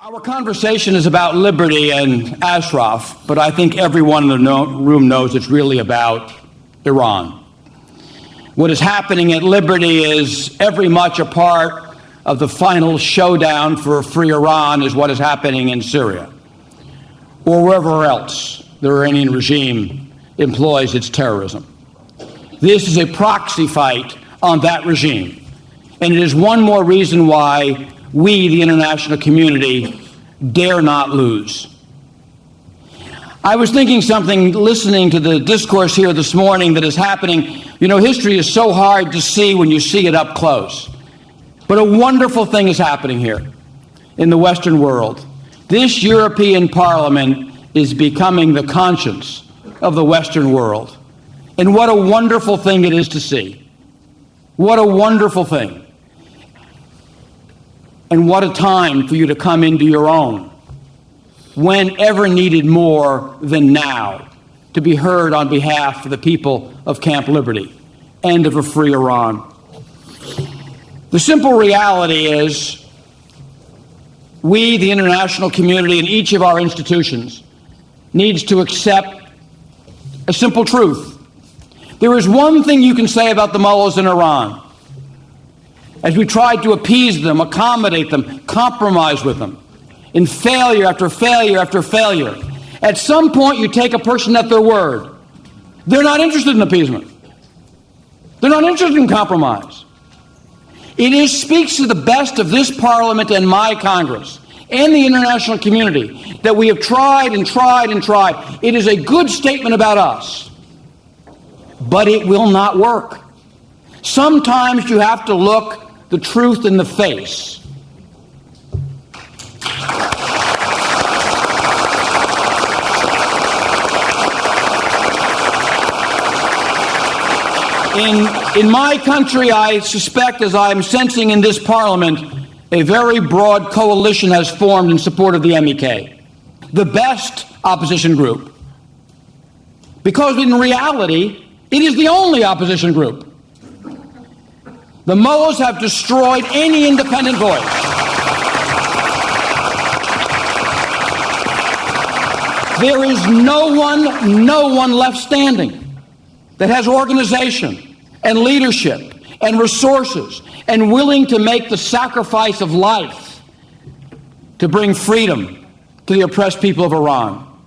Our conversation is about liberty and Ashraf, but I think everyone in the room knows it's really about Iran. What is happening at liberty is every much a part of the final showdown for a free Iran is what is happening in Syria or wherever else the Iranian regime employs its terrorism. This is a proxy fight on that regime, and it is one more reason why we, the international community, dare not lose. I was thinking something, listening to the discourse here this morning that is happening. You know, history is so hard to see when you see it up close. But a wonderful thing is happening here in the Western world. This European Parliament is becoming the conscience of the Western world. And what a wonderful thing it is to see. What a wonderful thing. And what a time for you to come into your own, when ever needed more than now, to be heard on behalf of the people of Camp Liberty and of a free Iran. The simple reality is we, the international community, and each of our institutions needs to accept a simple truth. There is one thing you can say about the mullahs in Iran. As we tried to appease them, accommodate them, compromise with them, in failure after failure after failure, at some point you take a person at their word. They're not interested in appeasement. They're not interested in compromise. It speaks to the best of this Parliament and my Congress and the international community that we have tried and tried and tried. It is a good statement about us, but it will not work. Sometimes you have to look the truth in the face. In my country, I suspect, as I'm sensing in this Parliament, a very broad coalition has formed in support of the MEK, the best opposition group, because in reality, it is the only opposition group. The mullahs have destroyed any independent voice. There is no one left standing that has organization and leadership and resources and willing to make the sacrifice of life to bring freedom to the oppressed people of Iran.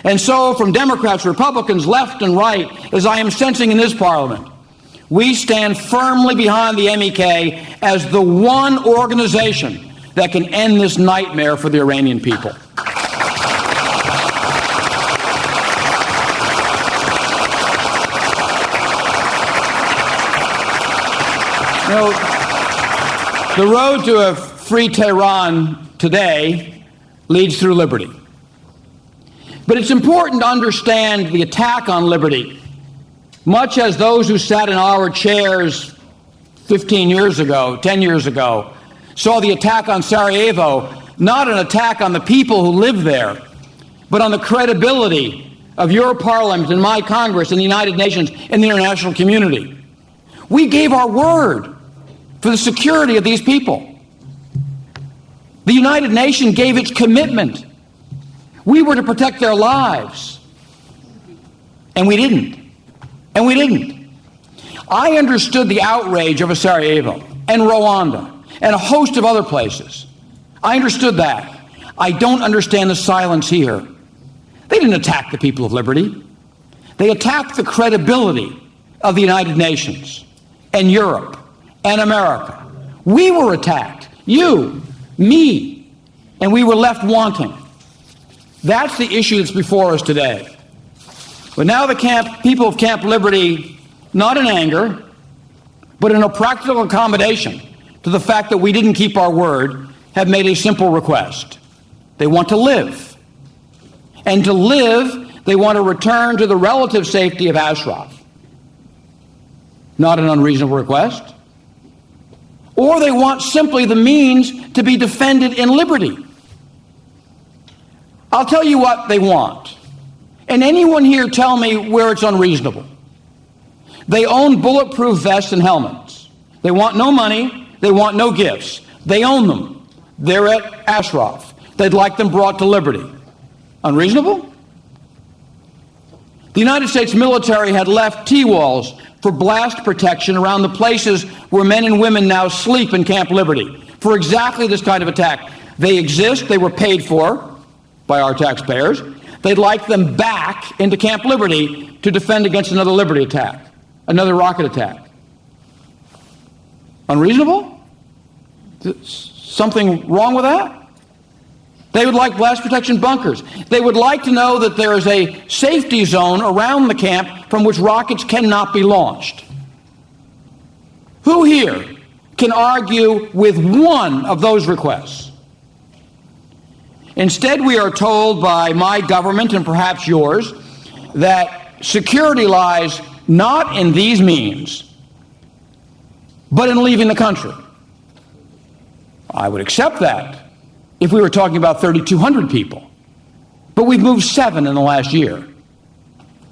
And so, from Democrats, Republicans, left and right, as I am sensing in this Parliament, we stand firmly behind the MEK as the one organization that can end this nightmare for the Iranian people. You know, the road to a free Tehran today leads through liberty. But it's important to understand the attack on liberty, much as those who sat in our chairs 15 years ago, 10 years ago, saw the attack on Sarajevo, not an attack on the people who live there, but on the credibility of your Parliament and my Congress and the United Nations and the international community. We gave our word for the security of these people. The United Nations gave its commitment. We were to protect their lives, and we didn't. And we didn't. I understood the outrage over Sarajevo and Rwanda and a host of other places. I understood that. I don't understand the silence here. They didn't attack the people of liberty. They attacked the credibility of the United Nations and Europe and America. We were attacked. You, me, and we were left wanting. That's the issue that's before us today. But now the people of Camp Liberty, not in anger, but in a practical accommodation to the fact that we didn't keep our word, have made a simple request. They want to live. And to live, they want to return to the relative safety of Ashraf. Not an unreasonable request. Or they want simply the means to be defended in liberty. I'll tell you what they want. And anyone here tell me where it's unreasonable. They own bulletproof vests and helmets. They want no money. They want no gifts. They own them. They're at Ashraf. They'd like them brought to liberty. Unreasonable? The United States military had left T-walls for blast protection around the places where men and women now sleep in Camp Liberty for exactly this kind of attack. They exist. They were paid for by our taxpayers. They'd like them back into Camp Liberty to defend against another Liberty attack, another rocket attack. Unreasonable? Something wrong with that? They would like blast protection bunkers. They would like to know that there is a safety zone around the camp from which rockets cannot be launched. Who here can argue with one of those requests? Instead, we are told by my government and perhaps yours that security lies not in these means, but in leaving the country. I would accept that if we were talking about 3,200 people. But we've moved 7 in the last year.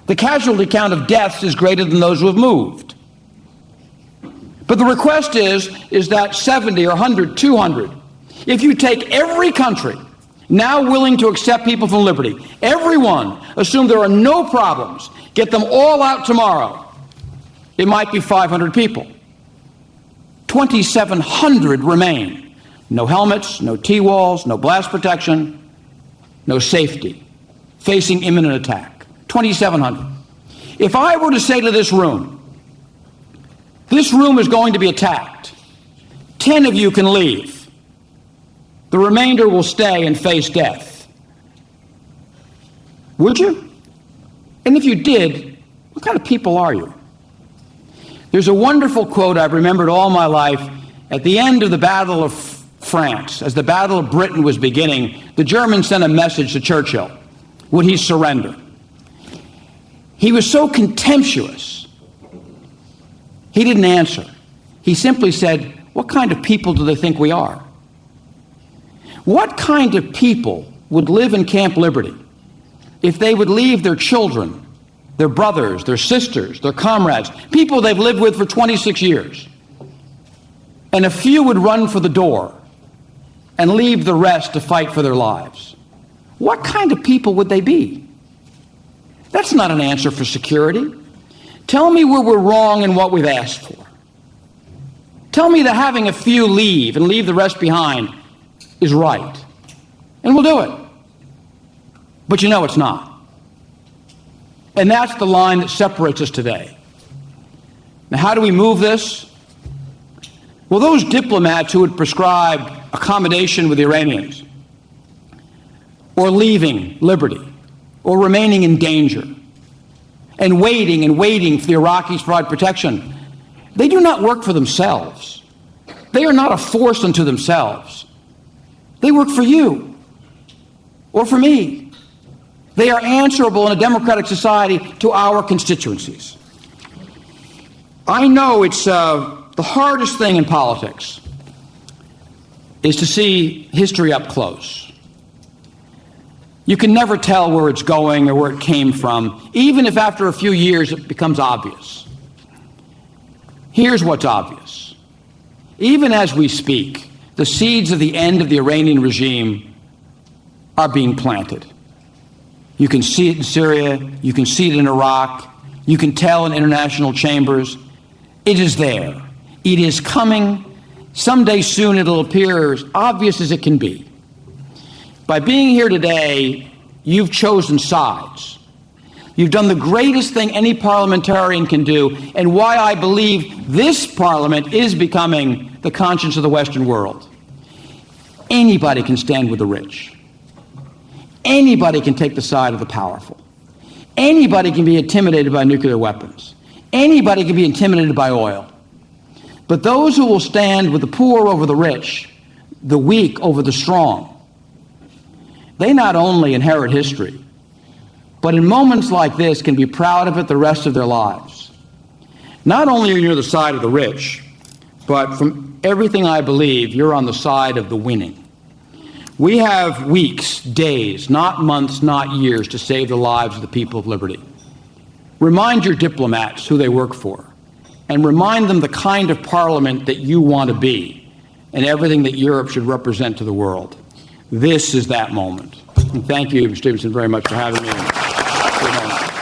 The casualty count of deaths is greater than those who have moved. But the request is that 70 or 100, 200, if you take every country now willing to accept people from liberty, everyone, assume there are no problems, get them all out tomorrow, it might be 500 people. 2,700 remain. No helmets, no T-walls, no blast protection, no safety, facing imminent attack. 2,700. If I were to say to this room is going to be attacked, 10 of you can leave. The remainder will stay and face death. Would you? And if you did, what kind of people are you? There's a wonderful quote I've remembered all my life. At the end of the Battle of France, as the Battle of Britain was beginning, the Germans sent a message to Churchill. Would he surrender? He was so contemptuous, he didn't answer. He simply said, what kind of people do they think we are? What kind of people would live in Camp Liberty if they would leave their children, their brothers, their sisters, their comrades, people they've lived with for 26 years, and a few would run for the door and leave the rest to fight for their lives? What kind of people would they be? That's not an answer for security. Tell me where we're wrong in what we've asked for. Tell me that having a few leave and leave the rest behind is right, and we'll do it. But you know it's not. And that's the line that separates us today. Now, how do we move this? Well, those diplomats who would prescribe accommodation with the Iranians, or leaving liberty, or remaining in danger, and waiting for the Iraqis to provide protection, they do not work for themselves. They are not a force unto themselves. They work for you, or for me. They are answerable in a democratic society to our constituencies. I know it's the hardest thing in politics is to see history up close. You can never tell where it's going or where it came from, even if after a few years it becomes obvious. Here's what's obvious. Even as we speak, the seeds of the end of the Iranian regime are being planted. You can see it in Syria, you can see it in Iraq, you can tell in international chambers. It is there. It is coming. Someday soon it'll appear as obvious as it can be. By being here today, you've chosen sides. You've done the greatest thing any parliamentarian can do, and why I believe this parliament is becoming the conscience of the Western world. Anybody can stand with the rich. Anybody can take the side of the powerful. Anybody can be intimidated by nuclear weapons. Anybody can be intimidated by oil. But those who will stand with the poor over the rich, the weak over the strong, they not only inherit history, but in moments like this can be proud of it the rest of their lives. Not only are you on the side of the rich, but from everything I believe, you're on the side of the winning. We have weeks, days, not months, not years, to save the lives of the people of liberty. Remind your diplomats who they work for, and remind them the kind of parliament that you want to be, and everything that Europe should represent to the world. This is that moment. And thank you, Mr. Stevenson, very much for having me.